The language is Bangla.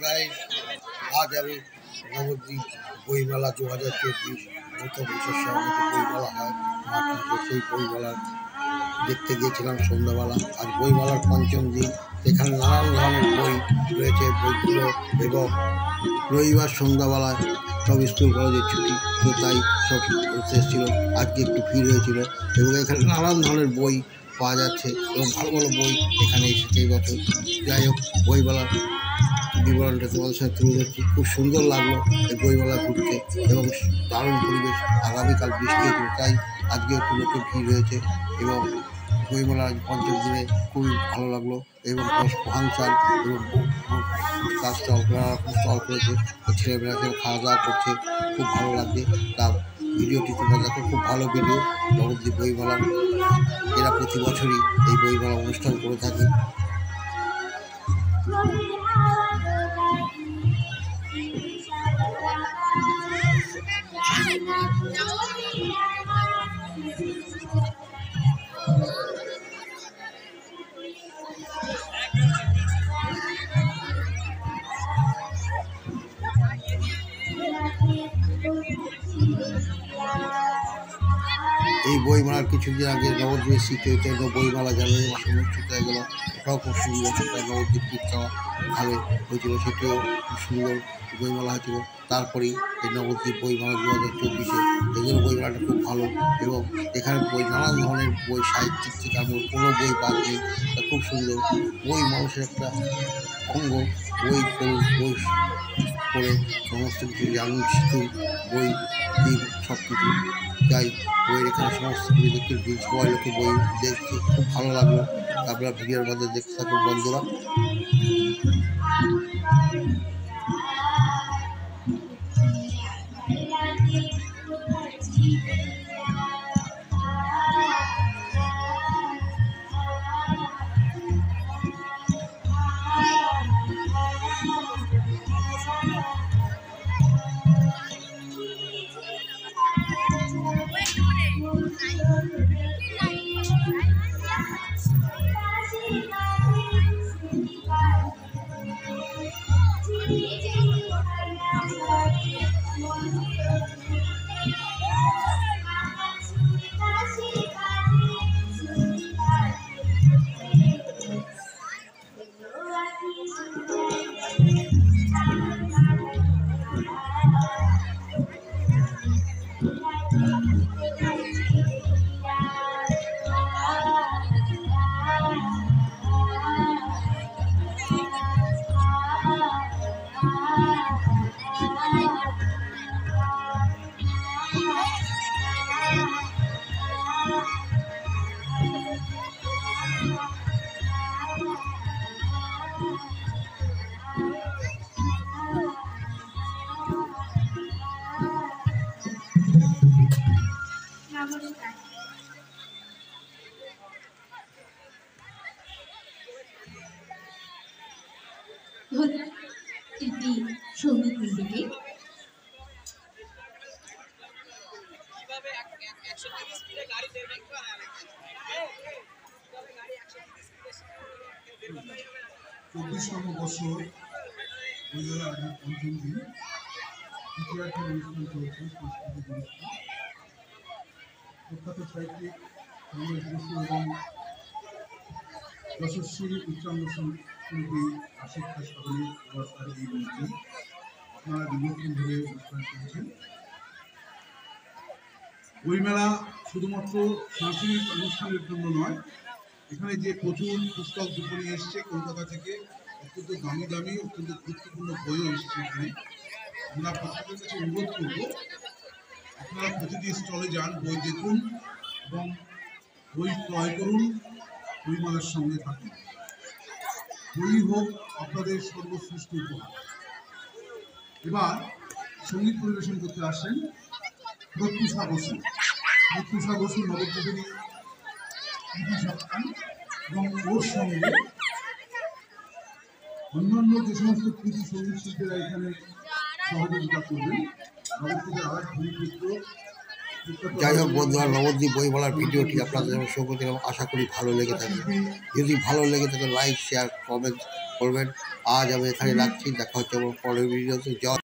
गाइस, आज আমি নবদ্বীপ বইমেলা 2024 প্রথম বছর সমাগত বইমেলা হয় মাঠে, সেই বইমেলা দেখতে গিয়েছিলাম সন্ধ্যাবেলা। আজ বইমেলার পঞ্চম দিন, এখানে নানান ধরনের বই রয়েছে। বইগুলো এবং রবিবার সন্ধ্যাবেলায় সব স্কুল কলেজের ছুটি, তো তাই সব এসেছিল। আজকে একটু ভিড় হয়েছিল এবং এখানে নানান ধরনের বই পাওয়া যাচ্ছে এবং ভালো ভালো বই এখানে এসেছে এই বছর। যাই হোক, বইমেলার বিবরণটা তোমাদের সাথে তুলে ধরছি। খুব সুন্দর লাগলো এই বইমেলা ঘুরতে এবং দারুণ পরিবেশ। আগামীকাল বৃষ্টি হয়েছিল, তাই আজকে একটু লোকের ভিড় হয়েছে এবং বইমেলা আজ পঞ্চম দিনে খুবই ভালো লাগলো। এবং ফাংশন এবং তার স্টল স্টল করেছে, ছেলেমেয়েরা খাওয়া দাওয়া করছে, খুব ভালো লাগছে। তা ভিডিওটি তোমরা দেখো, খুব ভালো ভিডিও। নবদ্বীপ বইমেলা এরা প্রতি বছরই এই বইমেলা অনুষ্ঠান করে থাকে। এই বইমেলার কিছুদিন আগে নবদ্বীপের শ্রী চৈতন্য বইমেলা জানুয়ারি মাসে অনুষ্ঠিত হয়ে গেল। এটাও খুব সুন্দর, সেটা নবদ্বীপ পিঠাওয়া ভালো হয়েছিল, সেটিও খুব সুন্দর বইমেলা হয়েছিল। তারপরেই এই নবদ্বীপ বইমেলা 2024, এগুলো বইমেলাটা খুব ভালো এবং এখানে বই নানান ধরনের বই, সাহিত্যিক থেকে আমার কোনো বই বাদ নেই। খুব সুন্দর বই, মানুষের একটা অঙ্গ। বই বই পড়ে সমস্ত কিছু জানুন, শিখুন, বই দিন সব কিছু। তাই বইয়ের এখানে সমস্ত কিছু দেখতে সবাই লোকে বই দেখতে খুব ভালো লাগলো। আপনারা ভিডিওর মধ্যে দেখতে থাকুন বন্ধুরা। একটি সঙ্গীত মিউজিকে চব্বিশতম বছর বইমেলা আজ পঞ্চম দিন, ইতিহাসের অনুষ্ঠান চলছে। সংস্কৃতি অনুষ্ঠান, প্রখ্যাত সাহিত্যিক সমাজ বসু এবং যশস্বী উচ্চাঙ্গ শিল্পী আশিক খান স্মরণে পুরস্কার এই মঞ্চে আপনারা দীর্ঘক্ষণ ধরে অনুষ্ঠান শুনছেন। বইমেলা শুধুমাত্র সাংস্কৃতিক অনুষ্ঠানের জন্য নয়, এখানে যে প্রচুর পুস্তক বিপণী এসছে কলকাতা থেকে, অত্যন্ত দামি দামি অত্যন্ত গুরুত্বপূর্ণ বইও এসছে এখানে। আমরা প্রত্যেকের কাছে অনুরোধ করব, আপনারা প্রতিটি স্টলে যান, বই দেখুন এবং বই ক্রয় করুন, বইমেলার সঙ্গে থাকুন। বই হোক আপনাদের সর্বশ্রেষ্ঠ উপহার। এবার সঙ্গীত পরিবেশন করতে আসেন প্রত্যুষা বসু। প্রত্যুষা বসু নবদ্বীপেরই কৃতি সন্তান এবং ওর সঙ্গে অন্যান্য যে সমস্ত কৃতি সঙ্গীত শিল্পীরা এখানে সহযোগিতা করবেন। নবদ্বীপের আর এক ভূমিপুত্র যাই হোক বন্ধুরা, নবদ্বীপ বইমেলার ভিডিওটি আপনাদের সঙ্গে দিলাম, আশা করি ভালো লেগে থাকে। যদি ভালো লেগে থাকে লাইক, শেয়ার, কমেন্ট করবেন। আজ আমি এখানে রাখছি, দেখা হচ্ছে আমার পরের ভিডিওতে। জয়।